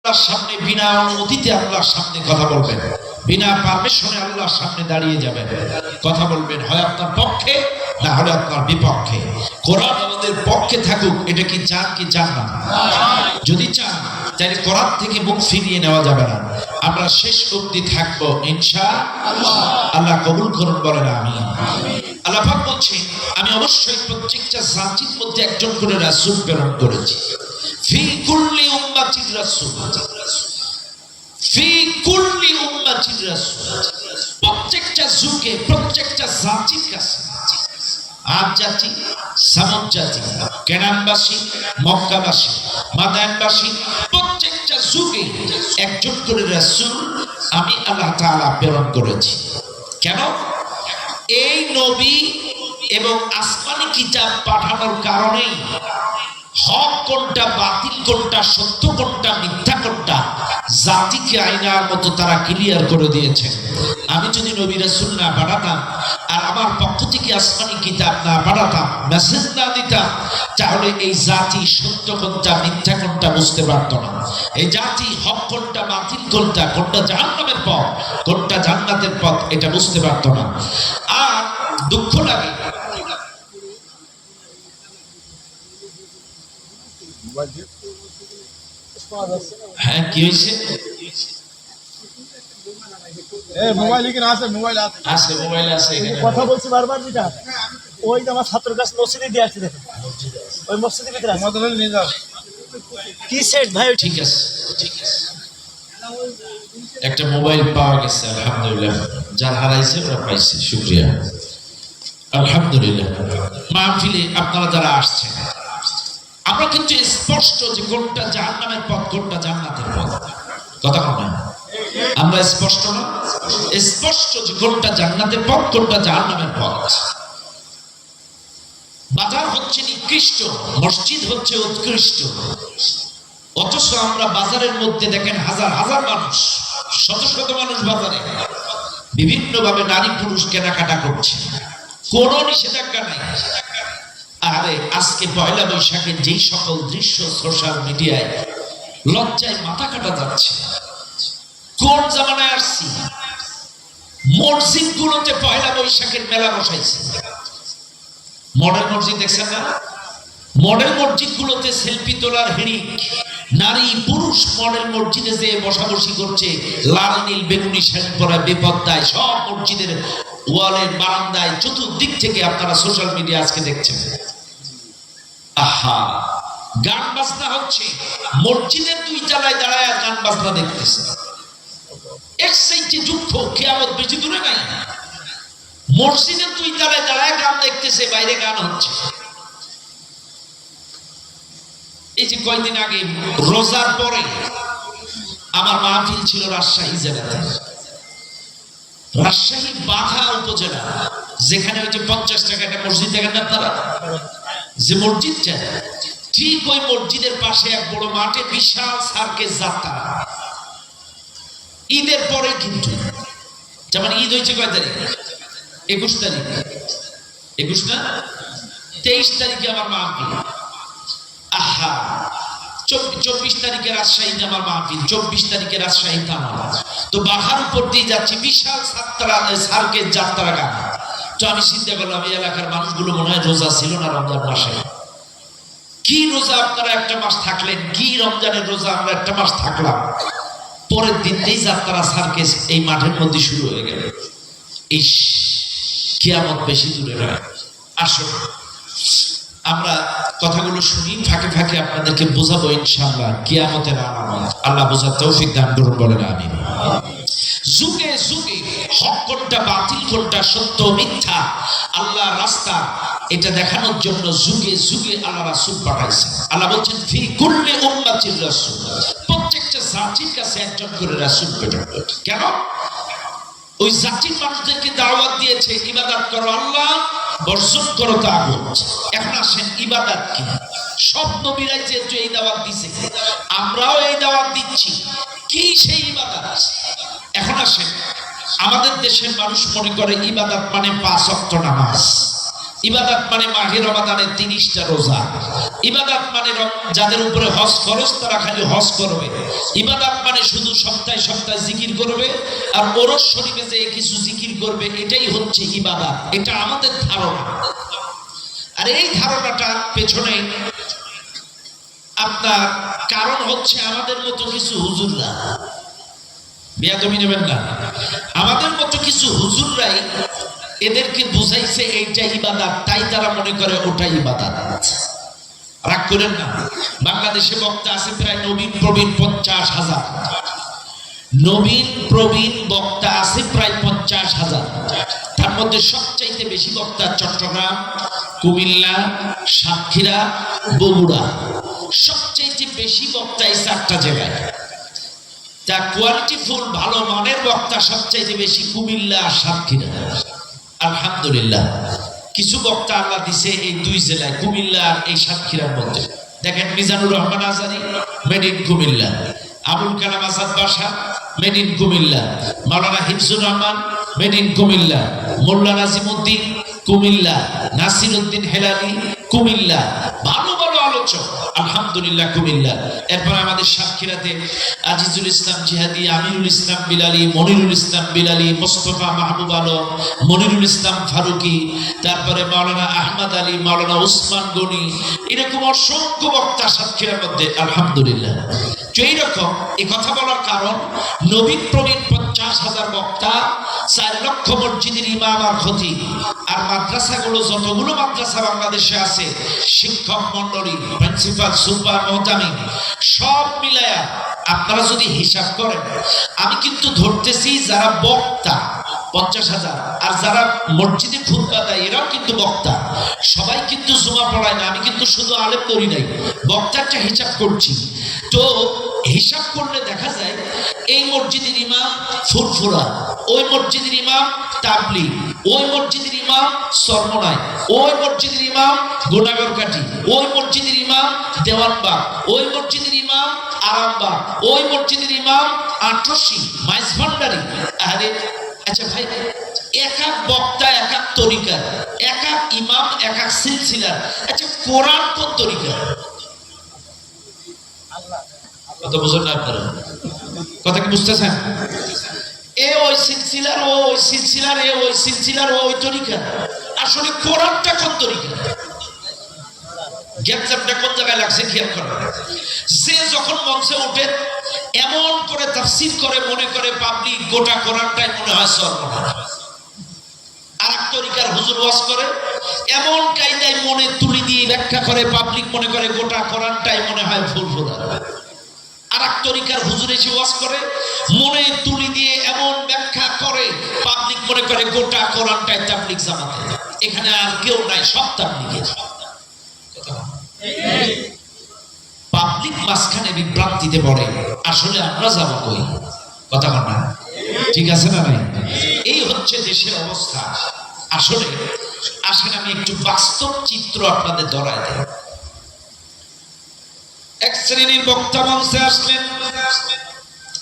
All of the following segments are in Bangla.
আল্লাহর সামনে বিনা অনুমতিতে আল্লাহর সামনে কথা বলবেন, বিনা পারমিশনে আল্লাহর সামনে দাঁড়িয়ে যাবেন, কথা বলবেন, হয় আপনার পক্ষে না হলে আপনার বিপক্ষে। কোরআন আমাদের পক্ষে থাকুক, এটা কি চান কি চান না? যদি চান তাহলে কোরআন থেকে মুখ ফিরিয়ে নেওয়া যাবে না। আমরা শেষ অবধি থাকবো ইনশাআল্লাহ। আল্লাহ কবুল করুন, বলেন আমিন। আল্লাহ পাক বলছেন, আমি অবশ্যই প্রত্যেকটা জাতির মধ্যে একজন করে রাসূল প্রেরণ করেছি। ফি কুল্লি উম্মাতির রাসূল, ফি কুল্লি উম্মাতির রাসূল, প্রত্যেকটা যুগে প্রত্যেকটা জাতির কাছে, আদ জাতি, সামুদ জাতি, কেনানবাসী, মক্কাবাসী, মাদায়ানবাসী, প্রত্যেকটা যুগে একজন করে রাসূল আমি আল্লাহ তাআলা প্রেরণ করেছি। কেন? এই নবী এবং আসমানি কিতাব পাঠানোর কারণেই হক কোনটা, বাতিল কোনটা, সত্য কোনটা, মিথ্যা কোনটা জাতিকে আয়নার মতো তারা ক্লিয়ার করে দিয়েছে। আমি যদি নবী রাসূল না পাঠাতাম আর আমার পক্ষ থেকে আসমানি কিতাব না পাঠাতাম, মেসেজ না দিতাম, তাহলে এই জাতি সত্য কোনটা, মিথ্যা কোনটা বুঝতে পারতো না। এই জাতি হক কোনটা, বাতিল কোনটা, কোনটা জাহান্নামের পথ, কোনটা জান্নাতের পথ, এটা বুঝতে পারতো না। আর দুঃখ লাগে, হ্যাঁ কি হয়েছে? মোবাইল কি আছে? মোবাইল আছে, আছে, মোবাইল আছে। কথা বলছি বারবার, যেটা ওই আমার ছাত্র কাছে মসজিদে দিয়ে আসছে, দেখেন ওই মসজিদের ভিতরে আছে। আমাদের নিয়ে যাও কি সেট ভাই? ঠিক আছে, ঠিক আছে। একটা মোবাইল পাওয়া গেছে, আলহামদুলিল্লাহ। যার হারাইছে ওরা পাইছে, শুকরিয়া, আলহামদুলিল্লাহ। মাহফিলে আপনারা যারা আসছেন, আমরা কিন্তু স্পষ্ট যে কোনটা জাহান্নামের পথ, কোনটা জান্নাতের পথ, কথা বলেন না? আমরা স্পষ্ট না? স্পষ্ট যে কোনটা জান্নাতের পথ, কোনটা জাহান্নামের পথ। বাজার হচ্ছে নিকৃষ্ট, মসজিদ হচ্ছে উৎকৃষ্ট, অথচ আমরা বাজারের মধ্যে দেখেন হাজার হাজার মানুষ, শত শত মানুষ বাজারে বিভিন্ন ভাবে নারী পুরুষ কেনাকাটা করছে, কোনো নিষেধাজ্ঞা নাই। আরে আজকে পয়লা বৈশাখের যেই সকল দৃশ্য সোশ্যাল মিডিয়ায়, লজ্জায় মাথা কাটা যাচ্ছে। কোন জামানায় আসছি? মসজিদ গুলোতে পয়লা বৈশাখের মেলা বসাইছে। মডেল মসজিদ দেখছেন না? মডেল মসজিদ গুলোতে সেলফি তোলার হিড়িক, নারী পুরুষ মডেল মসজিদে যে বসাবসি করছে, লাল নীল বেগুনি শাড়ি পরা বেপত্তায়, সব মসজিদের ওয়ালের বারান্দায় চতুর্দিক থেকে আপনারা সোশ্যাল মিডিয়া আজকে দেখছেন। আহা, গান বাজনা হচ্ছে, মসজিদের দুই তলায় দাঁড়ায় গান বাজনা দেখতেছে। এর চাইতে যুদ্ধ কিয়ামত বেশি দূরে নাই। মসজিদের দুই তলায় দাঁড়ায় গান দেখতেছে, বাইরে গান হচ্ছে। এই যে কয়েকদিন আগে রোজার পরে আমার মাহফিল ছিল রাজশাহী জেলাতে, রাজশাহী বাঘা উপজেলা, যেখানে ওই যে 50 টাকা একটা মসজিদ দেখেন আপনারা, যে মসজিদটা, ঠিক ওই মসজিদের পাশে এক বড় মাঠে বিশাল সার্কেস যাত্রা। ঈদের পরে কিন্তু, যেমন ঈদ হয়েছে কয় তারিখ? 21 তারিখ, 21 না 23 তারিখে আমার মাহফিল। আহা, 24 তারিখে রাজশাহীতে আমার মাহফিল, 24 তারিখে রাজশাহীতে আমার। তো বাঘার উপর দিয়ে যাচ্ছি, বিশাল সার্কেস যাত্রা গান। তো আমি চিন্তা করলাম, এই এলাকার মানুষগুলো মনে হয় রোজা ছিল না রমজান মাসে। কি রোজা আপনারা একটা মাস থাকলেন, কি রমজানের রোজা আমরা একটা মাস থাকলাম। পরের দিনতেই যাত্রা সার্কেস এই মাঠের মধ্যে শুরু হয়ে গেল। ইস, কিয়ামত বেশি দূরে নয়। আসুন আমরা কথাগুলো শুনি, ফাঁকে ফাঁকে আপনাদেরকে বোঝাবো ইনশাআল্লাহ কিয়ামতের আলামত। আল্লাহ বোঝার তৌফিক দান করুন, বলেন আমিন। যুগে যুগে হক কোনটা, বাতিল কোনটা, সত্য মিথ্যা, আল্লাহর রাস্তা, এটা দেখানোর জন্য যুগে যুগে আল্লাহ রাসূল পাঠাইছেন। আল্লাহ বলছেন, ফি কুল্লি উম্মাতির রাসূল, প্রত্যেকটা জাতির কাছে একজন করে রাসূল প্রেরণ করেছেন। কেন? ওই জাতির মানুষদেরকে দাওয়াত দিয়েছে, ইবাদত করো আল্লাহ, বর্জন করো তাগুত। এখন আসেন, ইবাদত কি? সব নবীরাই যেহেতু এই দাওয়াত দিয়েছে, আমরাও এই দাওয়াত দিচ্ছি। কি সেই ইবাদত? এখন আসেন, আমাদের দেশের মানুষ মনে করে ইবাদত মানে 5 ওয়াক্ত নামাজ, ইবাদত মানে মাহে রমাদানের 30টা রোজা। ইবাদত মানে যাদের উপরে হজ খরচ তারা খালি হজ করবে। ইবাদত মানে শুধু সপ্তাহে সপ্তাহে জিকির করবে আর ওরস শরীফে যে কিছু জিকির করবে, এটাই হচ্ছে ইবাদত। এটা আমাদের ধারণা। আর এই ধারণাটা পেছনে আপনার কারণ হচ্ছে আমাদের মতো কিছু হুজুররা, বেয়াদবি নেবেন না, আমাদের মতো কিছু হুজুররাই এদেরকে বুঝাইছে এইটা ইবাদত, তাই তারা মনে করে ওটাই ইবাদত। রাগ করেন না, বাংলাদেশে বক্তা আছে প্রায় নবীন প্রবীণ 50,000। নবীন প্রবীণ বক্তা আছে প্রায় 50,000। তার মধ্যে সবচাইতে বেশি বক্তা চট্টগ্রাম, কুমিল্লা, সাতক্ষীরা, বগুড়া। সবচাইতে বেশি বক্তা এই 4টা জায়গায়। তা কোয়ালিটিফুল ভালো মানের বক্তা সবচাইতে বেশি কুমিল্লা আর সাতক্ষীরা। আলহামদুলিল্লাহ, কিছু বক্তা আল্লাহ দিছে এই 2 জেলায়, কুমিল্লা আর এই সাতক্ষীরার মধ্যে। দেখেন মিজানুর রহমান আজারি, মেড ইন কুমিল্লা। আবুল কালাম আজাদ বাসা, made in Comilla. Maulana Hifzur Rahman, made in Comilla. Molla Nazimuddin, Comilla. Nasiruddin Helali, Comilla. ভালো ভালো আলোচক, আলহামদুলিল্লাহ, কুমিল্লা। এরপর আমাদের সাতক্ষীরাতে আজিজুল ইসলাম জিহাদি, আমিরুল ইসলাম বিলালি, মনিরুল ইসলাম বিলালি, মোস্তফা মাহবুব আলম, মনিরুল ইসলাম ফারুকি, তারপরে মাওলানা আহমদ আলী, মাওলানা উসমান গনি, এরকম অসংখ্য বক্তা সাতক্ষীরার মধ্যে, আলহামদুলিল্লাহ। এইরকম এই কথা বলার কারণ, নবীন প্রবীণ 50,000 বক্তা, 4 লক্ষ মসজিদের ইমাম আর খতিব, আর মাদ্রাসাগুলো যতগুলো মাদ্রাসা বাংলাদেশে আছে, শিক্ষক মন্ডলী, প্রিন্সিপাল, সুপার, মুহতামিম, সব মিলায়া আপনারা যদি হিসাব করেন, আমি কিন্তু ধরতেছি যারা বক্তা 50,000, আর যারা মসজিদে খুতবা দেয় এরাও কিন্তু বক্তা। সবাই কিন্তু জুমা পড়ায় না, আমি কিন্তু শুধু আলেম করি নাই, বক্তারটা হিসাব করছি। তো হিসাব করলে দেখা যায় এই মসজিদের ইমাম ফুরফুরা, ওই মসজিদের ইমাম তাবলিগ, ওই মসজিদের ইমাম সরমনায়, ওই মসজিদের ইমাম গোনাগরকাঠি, ওই মসজিদের ইমাম দেওয়ানবাগ, ওই মসজিদের ইমাম আরামবাগ, ওই মসজিদের ইমাম আটরশি, মাইজভান্ডারি। আরে আচ্ছা ভাই, এক এক বক্তা এক এক তরিকা, এক এক ইমাম এক এক সিলসিলা। আচ্ছা কোরআন কোন তরিকা? কথা বুঝেন না আপনারা? কথা কি বুঝতেছেন? এ ওই সিলসিলার, ও ওই সিলসিলার, এ ওই সিলসিলার, ও ওই তরিকা। আসলে কোরআনটা কোন তরিকা? গ্যাপটা কোন জায়গায় লাগছে খেয়াল করেন। যে যখন মঞ্চে ওঠে এমন করে তাফসীর করে, মনে করে পাবলিক গোটা কোরআনটাই মনে হয় সর্বনাশ। আর এক তরিকার হুজুর ওয়াজ করে এমন কায়দায় মনে তুলি দিয়ে ব্যাখ্যা করে, পাবলিক মনে করে গোটা কোরআনটাই মনে হয় ফুরফুরা। আর এক তরিকার হুজুর এসে ওয়াজ করে মনে তুলি দিয়ে এমন ব্যাখ্যা করে, পাবলিক মনে করে গোটা কোরআনটাই তাবলিগ জামাতে। এখানে আর কেউ নাই, সব তাবলিগের। পাবলিক মাঝখানে বিভ্রান্তিতে পড়ে, আসলে আমরা যাবো কই? কথা বল না, ঠিক আছে না নাই? এই হচ্ছে দেশের অবস্থা। আসলে আসেন আমি একটু বাস্তব চিত্র আপনাদের ধরায় দেই। এক শ্রেণীর বক্তা মঞ্চে আসলেন,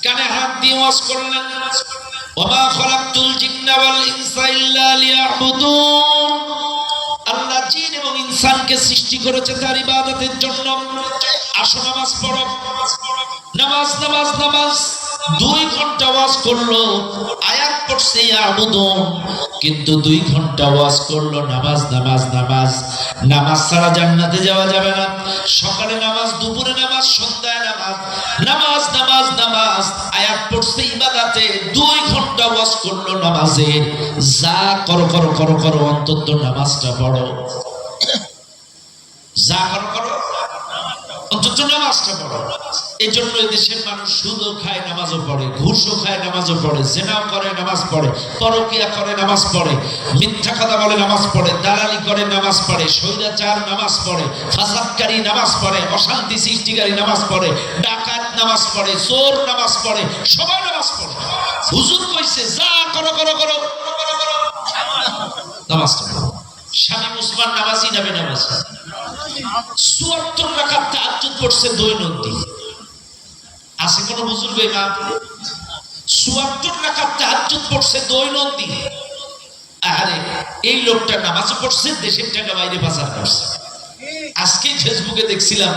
কানে হাত দিয়ে ওয়াজ করলেন, ওমা খালাকতুল জিন্না ওয়াল ইনসা ইল্লা লিয়াবুদুন। আল্লাহ জিন এবং ইনসানকে সৃষ্টি করেছে তার ইবাদতের জন্য। আসো নামাজ পড়ো। নামাজ নামাজ নামাজ 2 ঘন্টা ওয়াজ করলো, আয়াত পড়ছে ইয়াবুদুন, কিন্তু 2 ঘন্টা ওয়াজ করলো নামাজ নামাজ নামাজ। নামাজ ছাড়া জান্নাতে যাওয়া যাবে না। সকালে নামাজ, দুপুরে নামাজ, সন্ধ্যায় নামাজ, নামাজ নামাজ নামাজ। আয়াত পড়ছে ইবাদতে, 2 ঘন্টা ওয়াজ করলো নামাজের। যা করো করো করো করো, অন্তত নামাজটা পড়ো। যা করো করো, অন্তত নামাজটা পড়ো। এই জন্য দেশের মানুষ সুদও খায়, নামাজও পড়ে, ঘুষও খায়, নামাজও পড়ে, জেনাও করে, নামাজ পড়ে, পরকিয়া করে, নামাজ পড়ে, মিথ্যা কথা বলে, নামাজ পড়ে, দালালি করে, নামাজ পড়ে, স্বৈরাচার নামাজ পড়ে, ফাসাদকারী নামাজ পড়ে, অশান্তি সৃষ্টিকারী নামাজ পড়ে, ডাকাত নামাজ পড়ে, চোর নামাজ পড়ে, সবাই নামাজ পড়ে। হুজুর কইছে যা করো করো করো, নামাজটা পড়ো। শামীম ওসমান নামাজি নামে নামাজি 74 রাকাত তাহাজ্জুদ পড়ছে দৈনন্দিন। আছে কোন বুজুর্গ ইমাম 74 রাকাত তাহাজ্জুদ পড়ছে দৈনন্দিন? আরে এই লোকটা নামাজ পড়ছে, দেশের টাকা বাইরে পাচার করছে। আজকে ফেসবুকে দেখছিলাম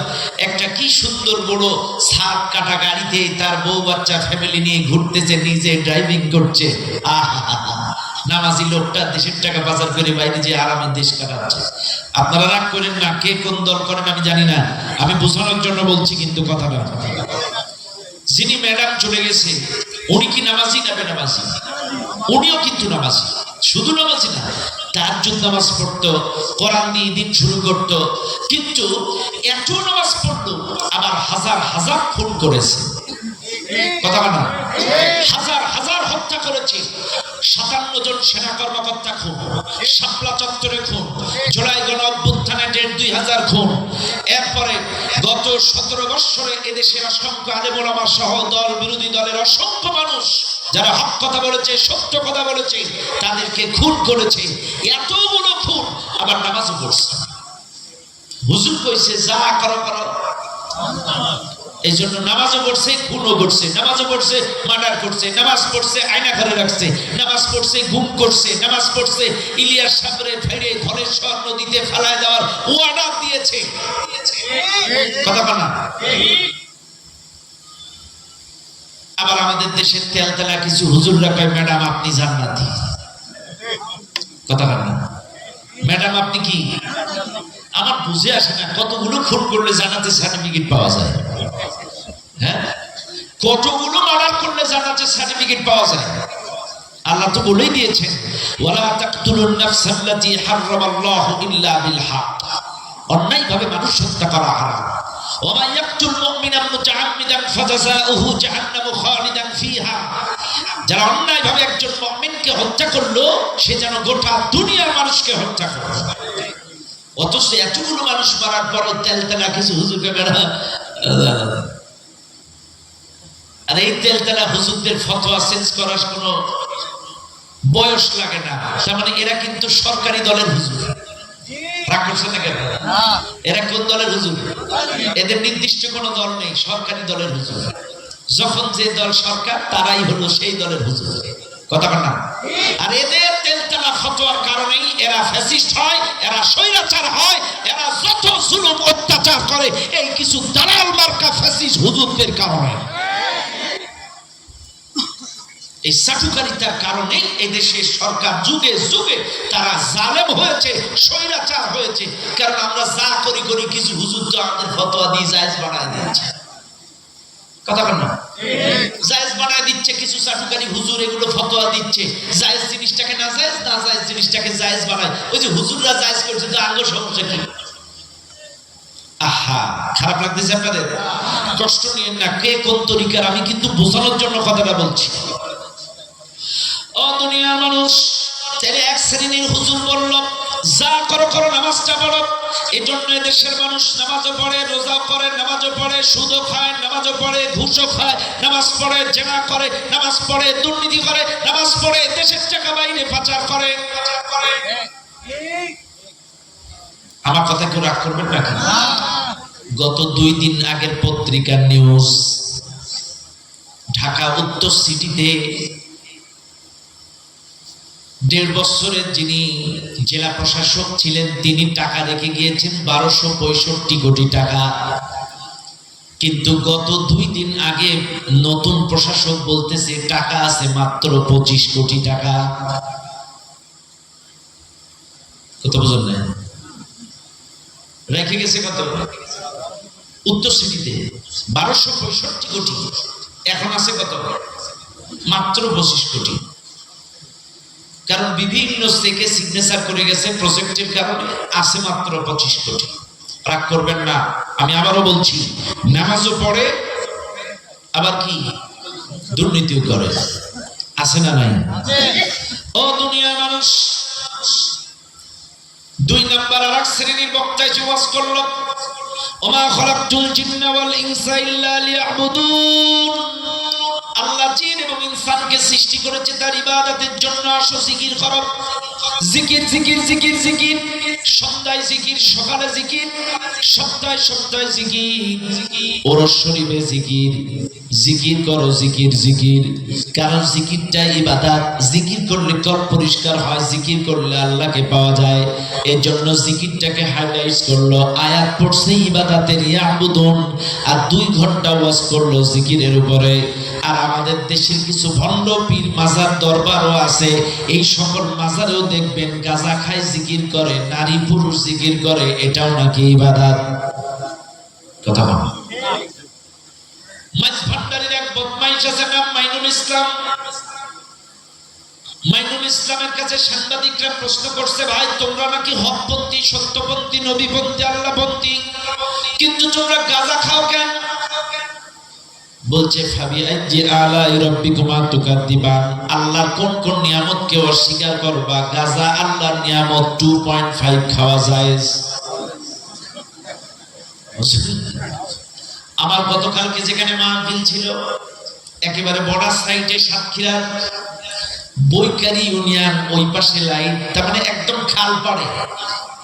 একটা কি সুন্দর বড় ছাদ কাটা গাড়িতে তার বউ বাচ্চা ফ্যামিলি নিয়ে ঘুরতেছে, নিজে ড্রাইভিং করছে। নামাজি লোকটা দেশের টাকা পাচার করে বাইরে যে আরামে দেশ কাটাচ্ছে। আপনারা রাগ করেন না, কে কোন দল করেন আমি জানি না, আমি বোঝানোর জন্য বলছি কিন্তু কথাটা। যিনি ম্যাডাম চলে গেছে উনি কি নামাজি না বেনামাজি? উনিও কিন্তু নামাজি, শুধু নামাজি না, তাহাজ্জুদ নামাজ পড়তো, কোরআন দিয়ে দিন শুরু করতো, কিন্তু এত নামাজ পড়তো আবার হাজার হাজার খুন করেছে। কথা না, হাজার হাজার হত্যা করেছে। 57 জন সেনা কর্মকর্তা খুন, শাপলা চত্বরে খুন, জুলাই গণ অভ্যুত্থানে 2000 খুন। এরপরে গত 17 বছরে এদেশের অসংখ্য আলেম ওলামা সহ দল বিরোধী দলের অসংখ্য মানুষ যারা হক কথা বলেছে, সত্য কথা বলেছে, তাদেরকে খুন করেছে। এতগুলো খুন আবার নামাজও পড়ছে। হুজুর কইছে যা করো করো, এই জন্য নামাজও পড়ছে, খুনও করছে, নামাজও পড়ছে, মার্ডার করছে, নামাজ পড়ছে, আয়না ঘরে রাখছে, নামাজ পড়ছে, গুম করছে, নামাজ পড়ছে, ইলিয়াস সাগরে ফেরে ধলেশ্বর নদীতে ফেলায় দেওয়ার ওয়ার্ডার দিয়েছে। কথা বলা। আবার আমাদের দেশের তেলতেলা কিছু হুজুররা কয় ম্যাডাম আপনি জান্নাতি। কথা বলা। ম্যাডাম আপনি কি? আমার বুঝে আসে না, কতগুলো খুন করলে জান্নাতের সার্টিফিকেট পাওয়া যায়? হ্যাঁ, কতগুলো মার্ডার করলে জান্নাতের সার্টিফিকেট পাওয়া যায়? আল্লাহ তো বলেই দিয়েছেন, ওয়ালা তাকতুলুন নাফসাল্লাতী হারামাল্লাহু ইল্লা বিল হক। অন্যায়ভাবে মানুষ হত্যা করা হারাম। ওয়া মান ইয়াকতুল মুমিনান মুতাআম্মিদান ফাজাযাউহু জাহান্নামু খালিদান ফিহা। যারা অন্যায়ভাবে একজন মুমিনকে হত্যা করলো, সে যেন গোটা দুনিয়ার মানুষকে হত্যা করলো। অথচ এতগুলো মানুষ মারার পর তেলতেলা কিছু হুজুরকে বেড়া। আর এই তেলতেলা হুজুরদের ফতোয়া চেঞ্জ করার কোনো বয়স লাগে না। তার মানে এরা কিন্তু সরকারি দলের হুজুর। রাগ করছেন না কেন? এরা কোন দলের হুজুর? এদের নির্দিষ্ট কোনো দল নেই, সরকারি দলের হুজুর। যখন যে দল সরকার তারাই হলো সেই দলের হুজুর। কথা বল না। আর এদের তেলতেলা ফতোয়ার কারণেই এরা ফ্যাসিস্ট হয়, এরা স্বৈরাচার হয়, এরা যত জুলুম অত্যাচার করে এই কিছু দালাল মার্কা ফ্যাসিস্ট হুজুরদের কারণে। এই চাটুকারিতার কারণে এদেশের সরকার যুগে যুগে তারা জালেম হয়েছে, স্বৈরাচার হয়েছে। কারণ আমরা যা করি করি কিছু হুজুর তো আমাদের ফতোয়া দিয়ে জায়েজ বানায় দিচ্ছে। কথা বল না। জায়েজ বানায় দিচ্ছে কিছু চাটুকারি হুজুর, এগুলো ফতোয়া দিচ্ছে। জায়েজ জিনিসটাকে না জায়েজ, না জায়েজ জিনিসটাকে জায়েজ বানায়। ওই যে হুজুররা জায়েজ করছে, তো আঙ্গ সমস্যা কি? আহা, খারাপ লাগতেছে আপনাদের? কষ্ট নিয়েন না, কে কোন তরিকার, আমি কিন্তু বোঝানোর জন্য কথাটা বলছি। ও দুনিয়ার মানুষ, তাহলে এক শ্রেণীর হুজুর বলল যা করো করো, নামাজটা পড়ো। এই জন্য দেশের মানুষ নামাজও পড়ে, রোজাও করে, নামাজও পড়ে, সুদও খায়, নামাজও পড়ে, ঘুষও খায়, নামাজ পড়ে, জেনা করে, নামাজ পড়ে, দুর্নীতি করে, নামাজ পড়ে, দেশের টাকা বাইরে পাচার করে। আমার কথা কেউ রাগ করবেন না? গত 2 দিন আগের পত্রিকার নিউজ, ঢাকা উত্তর সিটিতে 1.5 বছরের যিনি জেলা প্রশাসক ছিলেন তিনি টাকা রেখে গিয়েছেন 1265 কোটি টাকা। কিন্তু গত 2 দিন আগে নতুন প্রশাসক বলতেছে টাকা আছে মাত্র 25 কোটি টাকা। কত বুঝলেন না? রেখে গেছে কত? উত্তর সিটিতে 1265 কোটি, এখন আছে কত? মাত্র 25 কোটি। কারণ বিভিন্ন থেকে সিগনেচার করে গেছে প্রজেক্টের কারণে, আছে মাত্র 25 কোটি। রাগ করবেন না, আমি আবারও বলছি, নামাজও পড়ে আবার কি দুর্নীতিও করে। আছে না নাই? ও দুনিয়ার মানুষ, 2 নাম্বার আর এক শ্রেণীর বক্তায় ওয়াজ করল, ওমা খালাকতুল জিন্না ওয়াল ইনসা ইল্লা লিয়াবুদুন। আল্লাহ জিন এবং ইনসানকে সৃষ্টি করেছে তার ইবাদতের জন্য। আসো জিকির করো। জিকির জিকির জিকির জিকির, সন্ধ্যায় জিকির, সকালে জিকির, সপ্তাহে সপ্তাহে জিকির, ওরস শরীফে জিকির, জিকির করো, জিকির জিকির, কারণ জিকিরটা ইবাদত। জিকির করলে কল পরিষ্কার হয়, জিকির করলে আল্লাহকে পাওয়া যায়। এর জন্য জিকিরটাকে হাইলাইট করলো। আয়াত পড়ছে ইবাদতের ইয়াবুদুন, আর 2 ঘন্টা ওয়াজ করলো জিকিরের উপরে। আর আমাদের দেশের কিছু ভণ্ড পীর মাজার দরবারও আছে, এই সকল মাজারেও দেখবেন গাঁজা খায় জিকির করে, নারী পুরুষ জিকির করে, এটাও নাকি ইবাদত। কথা বলো। মাঝ ভান্ডারের এক বদমাইশ আছে, নাম মাইনুল ইসলাম। মাইনুল ইসলামের কাছে সাংবাদিকরা প্রশ্ন করছে, ভাই তোমরা নাকি হকপন্থী, সত্যপন্থী, নবীপন্থী, আল্লাহপন্থী, কিন্তু তোমরা গাঁজা খাও কেন? বলছে ফাবিআইয়ি আলাই রাব্বিকুমা তুকাদ্দিবান, আল্লাহর কোন কোন নিয়ামতকে অস্বীকার করবা? গাঁজা আল্লাহর নিয়ামত, 2.5 খাওয়া জায়েজ। আমার গতকালকে যেখানে মাহফিল ছিল, একেবারে বর্ডার সাইডে সাতক্ষীরার বৈকারি ইউনিয়ন, ওই পাশে লাইন, তার মানে একদম খাল পাড়ে,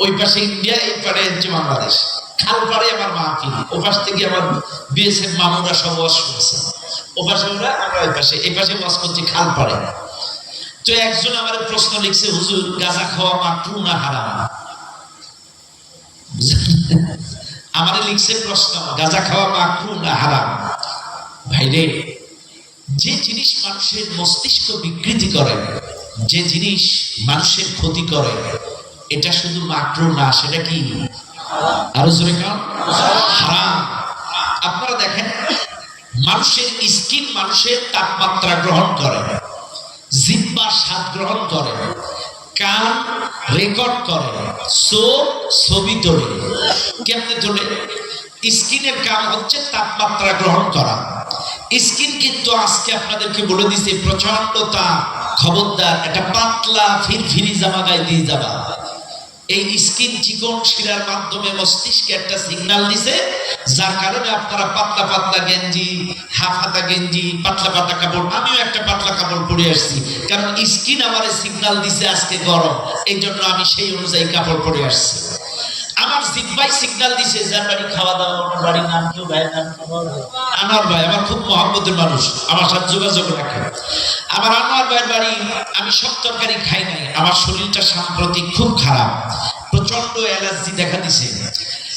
ওই পাশে ইন্ডিয়া, এই পাড়ে হচ্ছে বাংলাদেশ। খাল পাড়ে আমার মাহফিল, ও পাশ থেকে আমার বিএসএফ মামুরা সব ওয়াজ শুনছে, ও পাশে ওরা, আমরা ওই পাশে, এই পাশে ওয়াজ করছি খাল পাড়ে। তো একজন আমার প্রশ্ন লিখছে, হুজুর গাঁজা খাওয়া মাকরুহ না হারাম? আমারে লিখছে প্রশ্ন, গাঁজা খাওয়া মাকরুহ না হারাম? ভাইরে, যে জিনিস মানুষের মস্তিষ্ক বিকৃতি করে, যে জিনিস মানুষের ক্ষতি করে, এটা শুধু মাকরুহ না, সেটা কি? আরো জোরে কান, হারাম। আপনারা দেখেন, মানুষের স্কিন মানুষের তাপমাত্রা গ্রহণ করে, জিহ্বা স্বাদ গ্রহণ করে, কান রেকর্ড করে, চোখ ছবি তোলে। কেমনে তোলে? স্কিনের কাম হচ্ছে তাপমাত্রা গ্রহণ করা। স্কিন কিন্তু আজকে আপনাদেরকে বলে দিছে প্রচন্ড তাপ, খবরদার একটা পাতলা ফিরফিরি জামা গায়ে দিয়ে যাবা। এই স্কিন চিকন শিরার মাধ্যমে মস্তিষ্কে একটা সিগন্যাল দিছে, যার কারণে আপনারা পাতলা পাতলা গেঞ্জি, হাফ হাতা গেঞ্জি, পাতলা পাতলা কাপড়, আমিও একটা পাতলা কাপড় পরে আসছি, কারণ স্কিন আমারে সিগন্যাল দিছে আজকে গরম, এই জন্য আমি সেই অনুযায়ী কাপড় পরে আসছি। আমার জিহ্বাই সিগন্যাল দিছে, যার বাড়ি খাওয়া দাওয়া, ওনার বাড়ির নাম কেউ, ভাইয়ের নাম আনোয়ার ভাই, আমার খুব মহব্বতের মানুষ, আমার সাথে যোগাযোগ রাখে। আমার আনোয়ার ভাইয়ের বাড়ি, আমি সব তরকারি খাই নাই, আমার শরীরটা সাম্প্রতিক খুব খারাপ, প্রচন্ড অ্যালার্জি দেখা দিছে।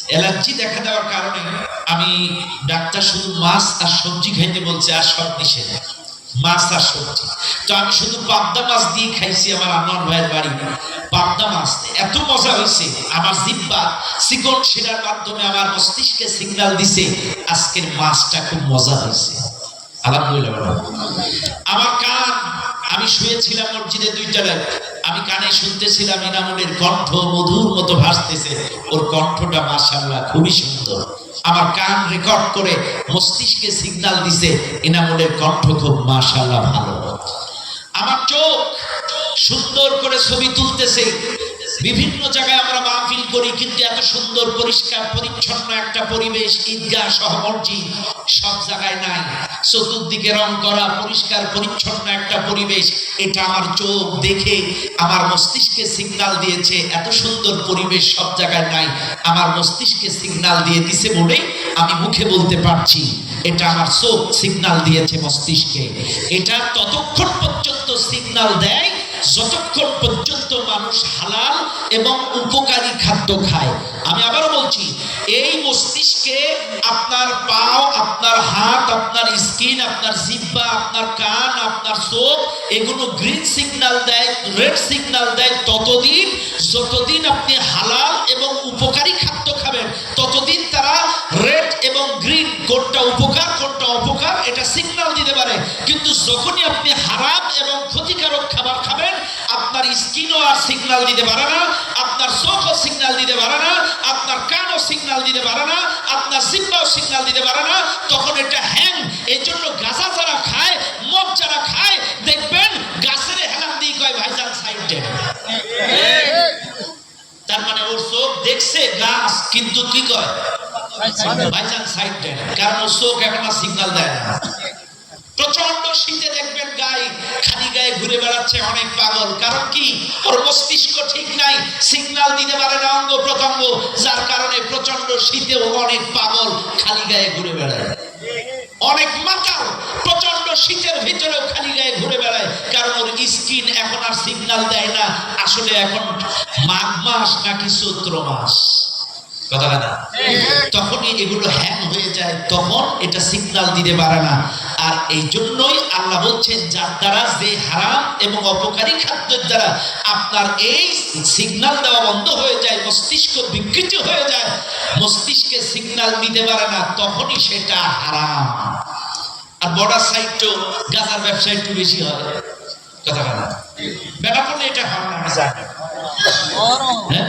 অ্যালার্জি দেখা দেওয়ার কারণে আমি, ডাক্তার শুধু মাছ আর সবজি খাইতে বলছে, আর সব নিষেধ, মাছ আর সবজি। তো আমি শুধু পাবদা মাছ দিয়ে খাইছি আমার আনোয়ার ভাইয়ের বাড়ি। পাবদা মাছ এত মজা হয়েছে, আমার জিহ্বা চিকন শিরার মাধ্যমে আমার মস্তিষ্কে সিগন্যাল দিছে আজকের মাছটা খুব মজা হয়েছে। আলহামদুলিল্লাহ। আমার কান, আমি শুয়েছিলাম মসজিদে 2টা রাত, আমি কানে শুনতেছিলাম ইনামুলের কণ্ঠ মধুর মতো ভাসতেছে, ওর কণ্ঠটা মাশাআল্লাহ খুবই সুন্দর। আমার কান রেকর্ড করে মস্তিষ্কে সিগন্যাল দিছে ইনামুলের কণ্ঠ খুব মাশাআল্লাহ ভালো। আমার চোখ সুন্দর করে ছবি তুলতেছে। বিভিন্ন জায়গায় আমরা মাহফিল করি, কিন্তু এত সুন্দর পরিষ্কার পরিচ্ছন্ন একটা পরিবেশ, ঈদগাহ সহ মসজিদ, সব জায়গায় নাই। চতুর্দিকে রং করা, পরিষ্কার পরিচ্ছন্ন একটা পরিবেশ, এটা আমার চোখ দেখে আমার মস্তিষ্কে সিগন্যাল দিয়েছে এত সুন্দর পরিবেশ সব জায়গায় নাই। আমার মস্তিষ্কে সিগন্যাল দিয়ে দিছে বলেই আমি মুখে বলতে পারছি, এটা আমার চোখ সিগন্যাল দিয়েছে মস্তিষ্কে। এটা ততক্ষণ পর্যন্ত সিগন্যাল দেয় যতক্ষণ পর্যন্ত মানুষ হালাল এবং উপকারী খাদ্য খায়। আমি আবারও বলছি, এই মস্তিষ্কে আপনার পাও, আপনার হাত, আপনার স্কিন, আপনার জিহ্বা, আপনার কান, আপনার চোখ, এগুলো গ্রিন সিগন্যাল দেয়, রেড সিগন্যাল দেয় ততদিন যতদিন আপনি হালাল এবং উপকারী খাদ্য খাবেন, ততদিন তারা রেড এবং গ্রিন, কোনটা উপকার কোনটা অপকার এটা সিগন্যাল দিতে পারে। কিন্তু যখনই আপনি হারাম এবং ক্ষতিকারক খাবার খাবেন, আপনার স্কিনও আর সিগন্যাল দিতে পারে না, আপনার চোখও সিগন্যাল দিতে পারে না, আপনার কানও সিগন্যাল দিতে পারে না, আপনার জিহ্বাও সিগন্যাল দিতে পারে না, তখন এটা হ্যাং। এই জন্য গাঁজা যারা খায়, মদ যারা খায়, দেখবেন গাছের হেলান দিয়ে কয় ভাইজান সাইড দেন। তার মানে ওর চোখ দেখছে গাছ, কিন্তু কি কয় ভাইজান সাইড দেন, কারণ ওর চোখ এখন সিগন্যাল দেয় না। প্রচন্ড শীতে দেখবেন গায়ে খালি গায়ে ঘুরে বেড়াচ্ছে অনেক পাগল। কারণ কি? ওর মস্তিষ্ক ঠিক নাই, সিগন্যাল দিতে পারে না অঙ্গ প্রত্যঙ্গ, যার কারণে প্রচন্ড শীতেও অনেক পাগল খালি গায়ে ঘুরে বেড়ায়। অনেক মাতাল প্রচন্ড শীতের ভিতরেও খালি গায়ে ঘুরে বেড়ায়, কারণ ওর স্কিন এখন আর সিগন্যাল দেয় না আসলে এখন মাঘ মাস নাকি চৈত্র মাস, কথা না, তখনই এগুলো হ্যাং হয়ে যায়, তখন এটা সিগন্যাল দিতে পারে না। আর এই জন্যই আল্লাহ বলছেন যার দ্বারা যে হারাম এবং অপকারী খাদ্যের দ্বারা আপনার এই সিগন্যাল দেওয়া বন্ধ হয়ে যায়, মস্তিষ্ক বিকৃত হয়ে যায়, মস্তিষ্কে সিগন্যাল দিতে পারে না, তখনই সেটা হারাম। আর বর্ডার সাইড তো গাজার ব্যবসা একটু বেশি হয়, কথা না, বেলা করলে এটা হয় না। হ্যাঁ